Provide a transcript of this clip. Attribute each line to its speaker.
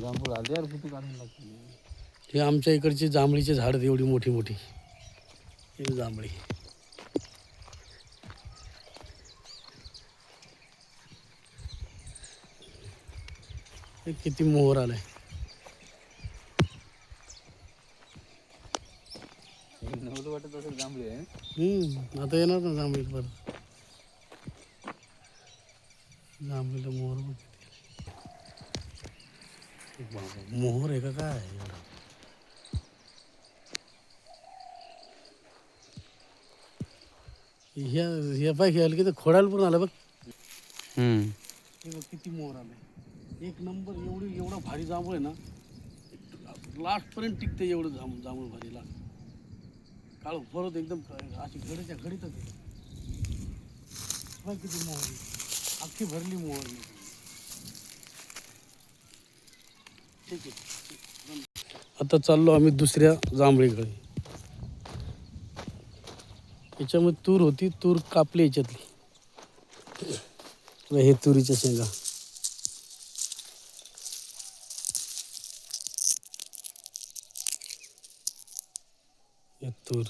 Speaker 1: जांभूळ आले यार कुठे काढून लागते.
Speaker 2: हे आमच्या इकडची जांभळीचे झाड आहेत, एवढी मोठी मोठी ही जांभळी. हे किती मोहर आलाय.
Speaker 1: नव्हतं वाटत असं जांभळी आहे.
Speaker 2: आता येणार ना जांभळी परत. जांभळीला मोहर बघ किती आले. बाबा मोहर आहे का काय एवढा. ह्या पाय घ्यायला की तर खोडायला पण आलं बघ. हे बघ किती मोहर आले. एक नंबर. एवढा भारी जांभूळ आहे ना, लास्टपर्यंत टिकते. एवढं जांभूळ भारी लास्ट. काळ परत एकदम अशी घडीच्या घडीतच आहे. किती मोहर आहे. अख्खी भरली मोहर. ठीक आहे. आता चाललो आम्ही दुसऱ्या जांभळीकडे. याच्यामध्ये तूर होती, तूर कापली याच्यातली. हे तुरीच्या शेंगा. हे तूर